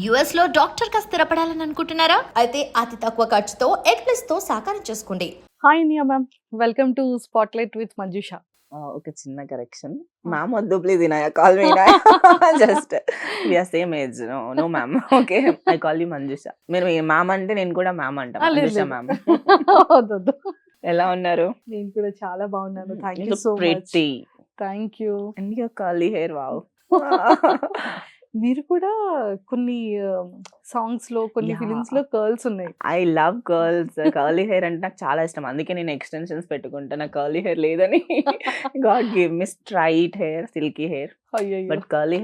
US లో doctor గా స్థిరపడాలని అనుకుంటున్నారా? అయితే అతి తక్కువ ఖర్చుతో ఎగ్ప్లస్ తో సాకారం చేసుకోండి. హాయ్ నియా ma'am, welcome to spotlight with Manjusha. ఒక చిన్న కరెక్షన్. మ్యామ్ వద్దు please Inaya. Call me Inaya. Just we are same age. No ma'am. Okay. I call you Manjusha. మీరు మ్యామ్ అంటే నేను కూడా మ్యామ్ అంటా. మంజుష మ్యామ్. వద్దొద్దు. ఎలా ఉన్నారు? నేను కూడా చాలా బాగున్నాను. Thank you so much. Pretty. Thank you. And your curly hair wow. మీరు కూడా కొన్ని సాంగ్స్ లో కొన్ని Yeah. ఫిలిమ్స్ లో కర్ల్స్ ఉన్నాయి. I love girls. Curly hair అంటే నాకు చాలా ఇష్టం. అందుకే నేను ఎక్స్టెన్షన్స్ పెట్టుకుంటా. నాకు కర్లీ హెయిర్ లేదని God give me straight hair, silky hair. అయ్యో, బట్ కర్లీ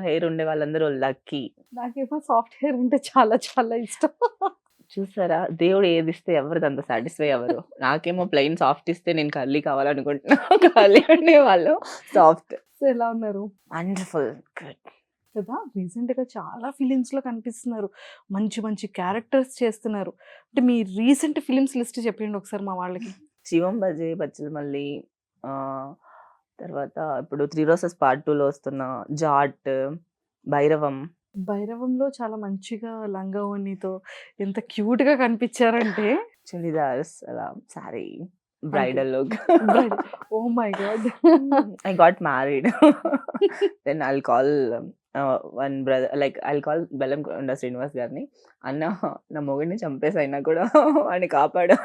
హెయిర్ ఉండే వాళ్ళందరూ లక్కీ. నాకేమో సాఫ్ట్ హెయిర్ అంటే చాలా చాలా ఇష్టం. చూసారా, దేవుడు ఏది ఇస్తే ఎవరిది అంత సాటిస్ఫై అవ్వరు. నాకేమో ప్లెయిన్ సాఫ్ట్ ఇస్తే నేను కర్లీ కావాలనుకుంటున్నా. కర్లీ ఉండే వాళ్ళు సాఫ్ట్. సో ఎలా ఉన్నారు వండర్ఫుల్. గుడ్. కదా? రీసెంట్ గా చాలా ఫిలిమ్స్ లో కనిపిస్తున్నారు, మంచి మంచి క్యారెక్టర్స్ చేస్తున్నారు. అంటే మీ రీసెంట్ ఫిలిమ్స్ లిస్ట్ చెప్పండి ఒకసారి మా వాళ్ళకి. శివం బజే, బచ్చల మల్లి, ఆ, తర్వాత ఇప్పుడు 3 Roses Part 2లో వస్తున్న జాట్, భైరవం. భైరవంలో చాలా మంచిగా లంగా ఓణితో ఎంత క్యూట్ గా కనిపించారంటే చుడిదార్స్ అలా sari bridal look. Oh my God. I got married. Then I'll call one brother, like I'll call Bellamkonda Srinivas గారిని. అన్న, నా మొగుడిని చంపేసా, అయినా కూడా వాడిని కాపాడు.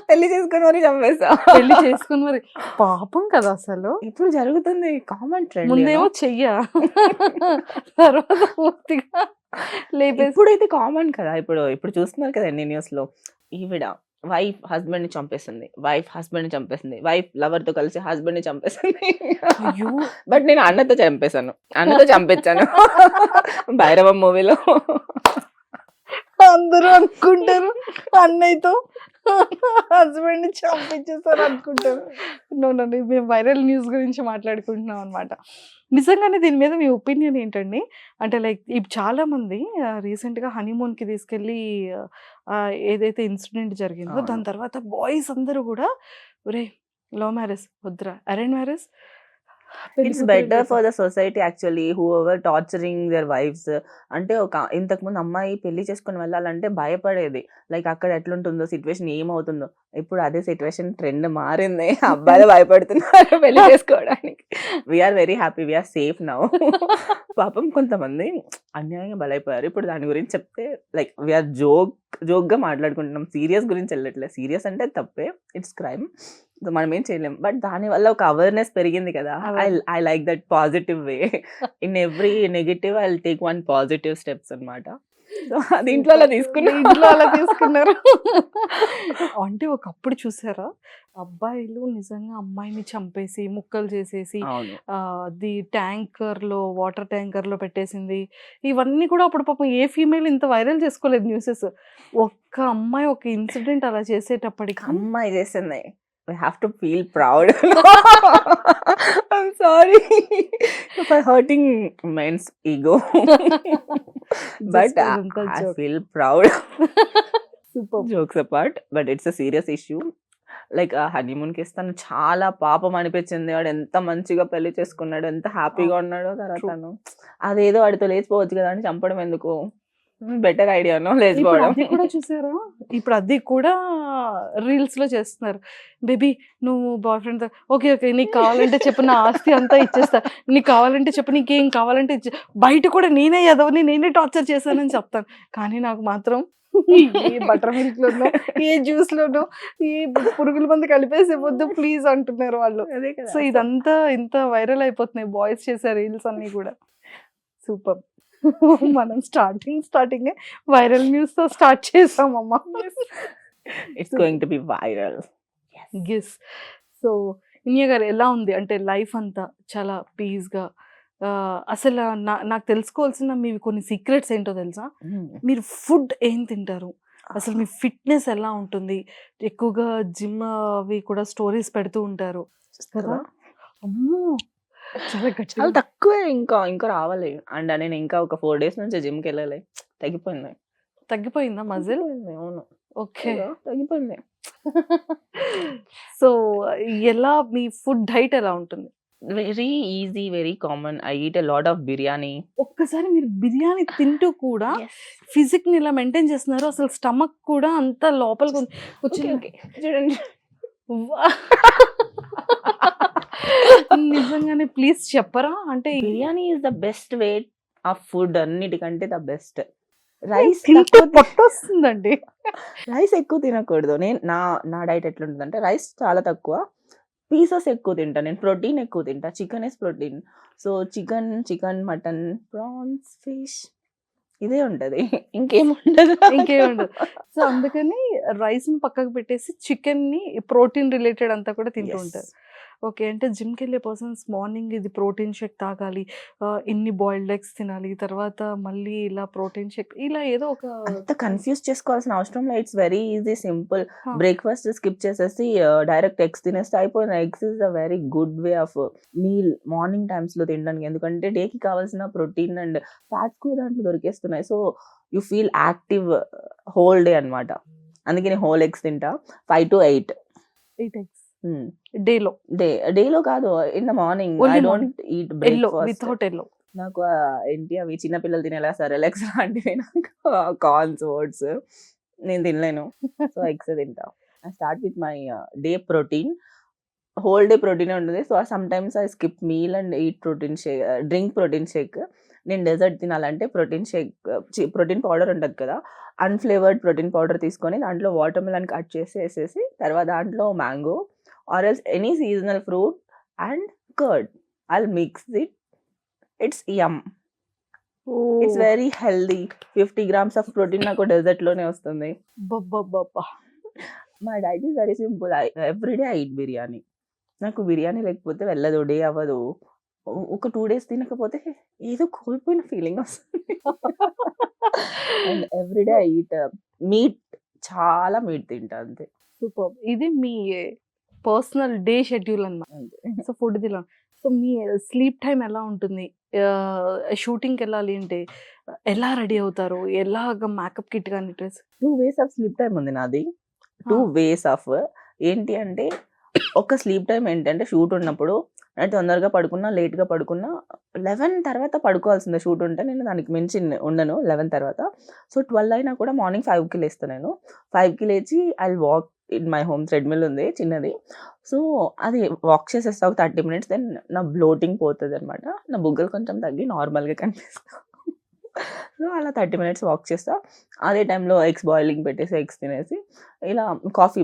పెళ్లి చేసుకుని మరి చంపేసా. పెళ్లి చేసుకుని మరి పాపం కదా అసలు. ఇప్పుడు జరుగుతుంది కామన్ ట్రెండ్. ముందేమో చెయ్య, తర్వాత పూర్తిగా లేపేసి. ఇప్పుడైతే కామన్ కదా. ఇప్పుడు చూస్తున్నారు కదా ఎన్ని న్యూస్ లో. ఈవిడ వైఫ్ హస్బెండ్ ని చంపేస్తుంది, వైఫ్ హస్బెండ్ ని చంపేస్తుంది, వైఫ్ లవర్ తో కలిసి హస్బెండ్ ని చంపేస్తుంది. అయ్యో, బట్ నేను అన్నతో చంపేశాను, అన్నతో చంపించాను భైరవం మూవీలో. అందరూ అనుకుంటారు అన్నయ్యతో హస్బెండ్ ని చంపించేస్తారు అనుకుంటారు. నన్ను మేము వైరల్ న్యూస్ గురించి మాట్లాడుకుంటున్నాం అనమాట. నిజంగానే దీని మీద మీ ఒపీనియన్ ఏంటండి? అంటే లైక్ ఇప్పుడు చాలా మంది రీసెంట్ గా హనీమూన్ కి తీసుకెళ్ళి ఏదైతే ఇన్సిడెంట్ జరిగిందో అవును. దాని తర్వాత బాయ్స్ అందరూ కూడా ఒరే లవ్ మ్యారేజ్ వద్దురా, arrange marriage. It's better for the society actually, whoever torturing their wives. అంటే ఇంతకు ముందు అమ్మాయి పెళ్లి చేసుకుని వెళ్ళాలంటే భయపడేది, లైక్ అక్కడ ఎట్లుంటుందో సిచ్యువేషన్ ఏమవుతుందో. ఇప్పుడు అదే సిచ్యువేషన్ ట్రెండ్ మారింది. అబ్బాయిలు భయపడుతున్నారు పెళ్లి చేసుకోవడానికి. We're very happy, we're safe now. పాపం కొంతమంది అన్యాయంగా బలైపోయారు. ఇప్పుడు దాని గురించి చెప్తే లైక్ వీఆర్ జోక్గా మాట్లాడుకుంటున్నాం, సీరియస్ గురించి వెళ్ళట్లేదు. సీరియస్ అంటే తప్పే, ఇట్స్ క్రైమ్, మనం ఏం చేయలేం. బట్ దానివల్ల ఒక అవేర్నెస్ పెరిగింది కదా. I like that positive way. In every negative I will take one positive steps అన్నమాట. సో దీంట్లో అలా తీసుకున్నారు. అంటే ఒకప్పుడు చూసారా, అబ్బాయిలు నిజంగా అమ్మాయిని చంపేసి ముక్కలు చేసేసి అవును. అది వాటర్ ట్యాంకర్ లో పెట్టేసింది. ఇవన్నీ కూడా అప్పుడు పాపం ఏ ఫీమేల్ ఇంత వైరల్ చేసుకోలేదు న్యూసెస్. ఒక్క అమ్మాయి ఒక ఇన్సిడెంట్ అలా చేసేటప్పటికి అమ్మాయి చేసింది. We have to feel proud. I'm sorry for hurting men's ego. But I feel proud. Super. Jokes apart, but it's a serious issue. Like ఆ హనీమూన్ కి తను చాలా పాపం అనిపించింది. వాడు ఎంత మంచిగా పెళ్లి చేసుకున్నాడు, ఎంత హ్యాపీగా ఉన్నాడో. తర్వాత అదేదో వాడితో లేచిపోవచ్చు కదా అని చంపడం ఎందుకు? బెటర్ ఐడియానో లేచిపోవడం. అది కూడా చూసారా, ఇప్పుడు అది కూడా రీల్స్ లో చేస్తున్నారు. బేబీ నువ్వు బాయ్ ఫ్రెండ్ ఓకే నీకు కావాలంటే చెప్పు, నా ఆస్తి అంతా ఇచ్చేస్తా, నీకు కావాలంటే చెప్పు, నీకేం కావాలంటే బయట కూడా నేనే ఎదవని, నేనే టార్చర్ చేశానని చెప్తాను. కానీ నాకు మాత్రం ఏ బటర్ మిల్క్ లోనో ఏ జ్యూస్ లోనో ఏ పురుగుల మంది కలిపేసి వద్దు ప్లీజ్ అంటున్నారు వాళ్ళు. సో ఇదంతా ఇంత వైరల్ అయిపోతున్నాయి బాయ్స్ చేసే రీల్స్ అన్ని కూడా. సూపర్. మనం స్టార్టింగ్ వైరల్ న్యూస్ తో స్టార్ట్ చేసామమ్మా. It's going to be viral. Guess. So Iniya గారు ఎలా ఉంది? అంటే లైఫ్ అంతా చాలా పీస్ గా, అసలు నాకు తెలుసుకోవాల్సిన మీ కొన్ని సీక్రెట్స్ ఏంటో తెలుసా? మీరు ఫుడ్ ఏం తింటారు, అసలు మీ ఫిట్నెస్ ఎలా ఉంటుంది? ఎక్కువగా జిమ్ అవి కూడా స్టోరీస్ పెడుతూ ఉంటారు కదా. అమ్మో చాలా చాలా తక్కువే, ఇంకా రావాలి. అండ్ నేను ఇంకా ఒక 4 days నుంచి జిమ్కి వెళ్ళాలి. తగ్గిపోయిందా మజిల్? అవును. ఓకే, తగ్గిపోయింది. సో ఎలా మీ ఫుడ్ డైట్ ఎలా ఉంటుంది? Very easy, very common. I eat a lot of biryani. ఒక్కసారి మీరు బిర్యానీ తింటూ కూడా ఫిజిక్‌ని ఇలా మెయింటైన్ చేస్తున్నారు. అసలు స్టమక్ కూడా అంత లోపలికి ఓకే. కూర్చుని ఓకే. చూడండి. వా! నిజంగానే ప్లీజ్ చెప్పరా? అంటే biryani is the best way of food, అన్నిటికంటే ద బెస్ట్. రైస్ తింటే తక్కువ పొట్టొస్తుందండి. రైస్ ఎక్కువ తినకూడదు. నా డైట్ ఎట్లుంటదంటే రైస్ చాలా తక్కువ. పీసెస్ ఎక్కువ తింటా. నేను ప్రోటీన్ ఎక్కువ తింటా. Chicken is protein. So chicken, mutton, prawns, fish ఇదే ఉంటది. ఇంకేముండదు. ఇంకేముండదు. సో, అందుకని రైస్‌ని పక్కకు పెట్టేసి చికెన్‌ని ప్రోటీన్ రిలేటెడ్ అంతా కూడా తింటూ యెస్. ఉంటారు. ఓకే. అంటే జిమ్‌కెళ్ళే పర్సన్స్ మార్నింగ్ ఇది ప్రోటీన్ షేక్ తాగాలి. ఇన్ని బాయిల్డ్ ఎగ్స్ తినాలి. తర్వాత మళ్ళీ ఇలా ప్రోటీన్ షేక్ ఇలా ఏదో ఒక అంత కన్‌ఫ్యూజ్ చేసుకోవాల్సిన అవసరం లేదు. It's very easy, simple. ఆ! బ్రేక్‌ఫాస్ట్ స్కిప్ చేసేసి డైరెక్ట్ ఎగ్స్ తినేస్తే అయిపోయింది. Eggs is a very good way of meal morning టైమ్స్‌లో తినడానికి. ఎందుకంటే డేకి కావాల్సిన ప్రోటీన్ అండ్ ఫ్యాట్స్ కూడా దాంట్లో దొరికేస్తున్నాయి. So, you feel active whole day అన్నమాట. అందుకే నేను హోల్ ఎగ్స్ తింటా. 5-8. 8 ఎగ్స్ హ్మ్. డేలో. డేలో కాదు. In the morning I only don't eat yellow breakfast. Without yellow. నాకు ఏంటి అవి చిన్న పిల్లలు తినేలా సెరెలాక్స్ లాంటివి నాకు కార్న్స్, ఓట్స్ నేను తినలేను. సో, ఎగ్స్ తింటా. I start with my day protein. Whole day ప్రోటీనే ఉంటుంది. So, sometimes I skip meal and eat drink protein shake. నేను డెజర్ట్ తినాలంటే ప్రోటీన్ పౌడర్ ఉంటది కదా! అన్‌ఫ్లేవర్డ్ ప్రోటీన్ పౌడర్ తీసుకొని దాంట్లో వాటర్ మెలన్ కట్ చేసి ఏసేసి తర్వాత దాంట్లో mango or else any seasonal fruit and curd. I'll mix it. It's yum. It's oh! Very healthy. 50 grams of protein నాకు డెజర్ట్‌లోనే వస్తుంది. అబ్బబ్బబ్బబ్బా! My diet is very simple. Every day I eat biryani. నాకు బిర్యానీ లేకపోతే వెళ్ళదు. డే అవ్వదు. ఒక 2 డేస్ తినకపోతే ఏదో కోల్పోయిన ఫీలింగ్ వస్తుంది. And every day so, I eat meat. చాలా మీట్ తింటా అంతే. సూపర్బ్. ఇది మీ పర్సనల్ డే షెడ్యూల్ అన్నమాట. అంతే. సో, ఫుడ్ తినడం. సో, మీ స్లీప్ టైమ్ ఎలా ఉంటుంది? షూటింగ్‌కెళ్ళాలి అంటే ఎలా రెడీ అవుతారు? ఎలాగా మేకప్ కిట్ గాని dress 2 ways of sleep time ఉంది నాది. ఆ! 2 వేస్ ఆఫ్ ఏంటి అంటే ఒక స్లీప్ టైమ్ ఏంటంటే షూట్ ఉన్నప్పుడు నేను తొందరగా పడుకున్నా, లేట్‌గా పడుకున్నా 11 తర్వాత పడుకోవాల్సిందే షూట్ ఉంటే. నేను దానికి మించి ఉండను 11 తర్వాత. సో, 12 అయినా కూడా మార్నింగ్ 5కి లేస్తా నేను. 5కి లేచి walk in my home. Treadmill ఉంది చిన్నది. సో, అది వాక్ చేసేస్తా ఒక 30 మినిట్స్. దెన్ నా బ్లోటింగ్ పోతదనమాట. నా బుగ్గలు కొంచెం తగ్గి నార్మల్‌గా కనిపిస్తా. సో, అలా 30 మినిట్స్ వాక్ చేస్తా. అదే టైంలో ఎగ్స్ బాయిలింగ్ పెట్టేసి ఎగ్స్ తినేసి ఇలా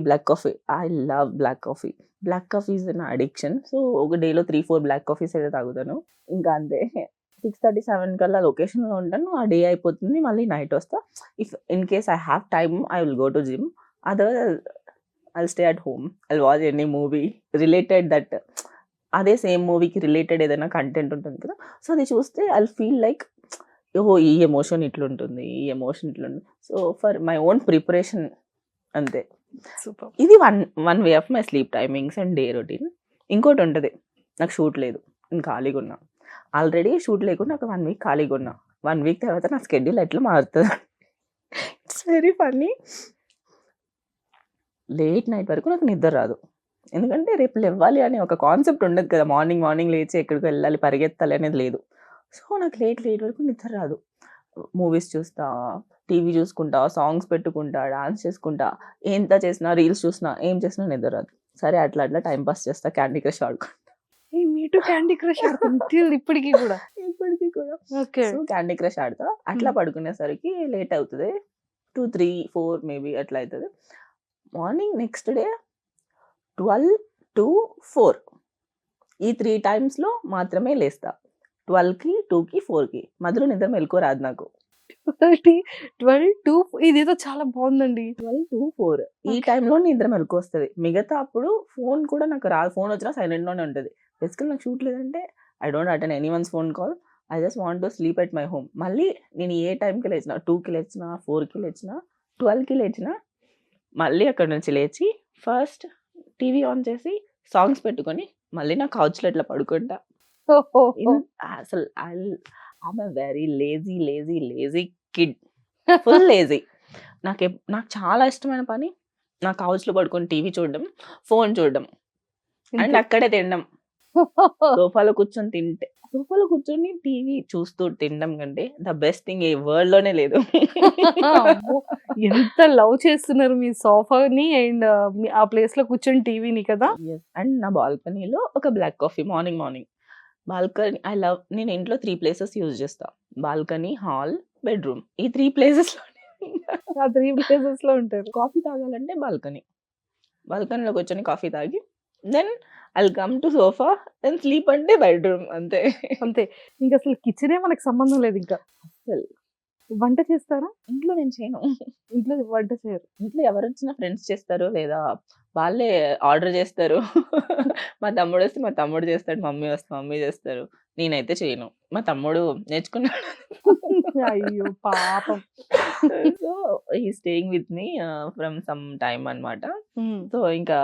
black coffee. I love black coffee. Black coffee is నా అడిక్షన్. సో, ఒక డేలో 3, 4 బ్లాక్ కాఫీస్ అయితే తాగుతాను. ఇంకా అంతే. 6:30, 7 కల్లా లొకేషన్‌లో ఉంటాను. ఆ డే అయిపోతుంది. మళ్ళీ నైట్ వస్తా. If in case I have time I will go to gym. Otherwise I'll stay at home. I'll watch any movie related that అదే సేమ్ మూవీకి రిలేటెడ్ ఏదైనా కంటెంట్ ఉంటుంది కదా! సో, అది చూస్తే ఐల్ ఫీల్ లైక్ ఓహో! ఈ ఎమోషన్ ఇట్లుంటుంది. ఈ ఎమోషన్ ఇట్లుంటుంది. So, for my own preparation అంతే. సూపర్. ఇది one way of my sleep timings and day routine. ఇంకోటుంటది. నాకు షూట్ లేదు. నేను ఖాళీగున్నా. ఆల్రెడీ షూట్ లేకుండా ఒక 1 వీక్ ఖాళీగున్నా. 1 వీక్ తర్వాత నా షెడ్యూల్ ఎట్లా మారుతది. It's very funny. Late night వరకు నాకు నిద్ర రాదు. ఎందుకంటే రేపు లెవ్వాలి అనే ఒక కాన్సెప్ట్ ఉండదు కదా! మార్నింగ్ లేచి ఎక్కడికో వెళ్ళాలి, పరిగెత్తాలి అనేది లేదు. సో, నాకు లేట్ వరకు నిద్ర రాదు. మూవీస్ చూస్తా, టీవీ చూసుకుంటా, సాంగ్స్ పెట్టుకుంటా, డాన్స్ చేసుకుంటా, ఎంత చేసినా, రీల్స్ చూసినా, ఏం చేసినా నిద్ర రాదు. సరే అట్లా టైమ్ పాస్ చేస్తా. క్యాండీ క్రష్ ఆడుకుంటా. ఏ మీ టూ క్యాండీ క్రష్ ఆడుతుంది టిల్ ఇప్పటికి కూడా. ఇప్పటికి కూడా. ఓకే. సో, క్యాండీ క్రష్ ఆడతా. అట్లా పడుకునేసరికి లేట్ అవుతది. 2, 3, 4 మేబీ అట్లా అయితది. మార్నింగ్ నెక్స్ట్ డే 12-4 ఈ 3 టైమ్స్‌లో మాత్రమే లేస్తా. 12కి, 2కి, 4కి మధ్యలో నిద్ర మెలుకువ రాదు నాకు. 12 ఇదేదో చాలా బాగుందండి. 12-4 ఈ ఓకే. టైంలో నిద్ర మెలుకువొస్తది. మిగతా అప్పుడు ఫోన్ కూడా నాకు రాదు. ఫోన్ వచ్చినా సైలెంట్‌లోనే ఉంటది. బేసికల్లీ నాకు షూట్ లేదంటే I don't attend anyone's phone call. I just want to sleep at my home. మళ్ళీ నేను ఏ టైంకి లేచినా 2కి లేచినా, 4కి లేచినా, 12కి లేచినా మళ్ళీ అక్కడి నుంచి లేచి ఫస్ట్ టీవీ ఆన్ చేసి సాంగ్స్ పెట్టుకొని మళ్ళీ నా కౌచ్‌లో ఇట్లా పడుకుంటా. అసలు I'm a very lazy kid. Full lazy. నాకు చాలా ఇష్టమైన పని నా కౌచ్‌లో పడుకొని టీవీ చూడడం, ఫోన్ చూడడం అండ్ ఇంతే. అక్కడే తినడం. సోఫాలో కూర్చొని తింటే సోఫాలో కూర్చొని టీవీ చూస్తూ తినడం కంటే ద బెస్ట్ థింగ్ ఈ వరల్డ్ లోనే లేదు. అమ్మో! ఎంత లవ్ చేస్తున్నారు మీ సోఫాని అండ్ ఆ ప్లేస్‌లో కూర్చొని టీవీని కదా! అండ్ నా బాల్కనీలో ఒక black coffee morning balcony I love. నేను ఇంట్లో 3 ప్లేసెస్ యూజ్ చేస్తా. Balcony, hall, bedroom. ఈ 3 ప్లేసెస్‌లోనే ఆ 3 ప్లేసెస్‌లో ఉంటారు. కాఫీ తాగాలంటే బాల్కనీలో కూర్చొని కాఫీ తాగి then I'll come to sofa and sleep అంటే బెడ్‌రూమ్ అంతే. అంతే. ఇంకసలు కిచెనే మనకు సంబంధం లేదింకా. అస్సలు. వంట చేస్తారా? ఇంట్లో నేను చేయను. ఇంట్లో వంట చేయరు. ఇంట్లో ఎవరొచ్చినా ఫ్రెండ్స్ చేస్తారు. లేదా వాళ్ళే ఆర్డర్ చేస్తారు. మా తమ్ముడొస్తే మా తమ్ముడు చేస్తాడు. మమ్మీ వస్తే మమ్మీ చేస్తారు. నేనైతే చేయను. మా తమ్ముడు నేర్చుకున్నాడు. అయ్యో! పాపం. So, he is staying with me from some time అన్నమాట. హ్మ్. సో, ఇంకా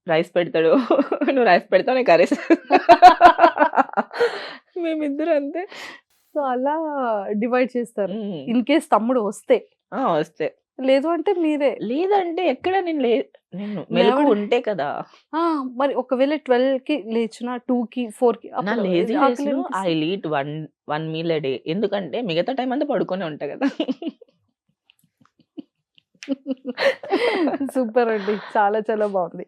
రైస్ పెడతాడు. నువ్వు రైస్ పెడతావు నేను కర్రీస్. మేమిద్దరం అంతే. సో, అలా డివైడ్ చేస్తారు. హ్మ్. ఇన్ కేస్ తమ్ముడు వస్తే. వస్తే. లేదు అంటే మీరే. లేదంటే ఎక్కడ నేను నేను మెలుకువ లేవడం ఉంటే కదా! ఆ! మరి ఒకవేళ 12కి లేచినా 2కి, 4కి నా అప్పుడు లేజీ ఆకలి డేస్‌లో ఐ అనిపిస్తది. Will eat one meal a day. ఎందుకంటే మిగతా టైమ్ అంతా పడుకొనే ఉంటా కదా! సూపర్ అండి. చాలా చాలా బావుంది.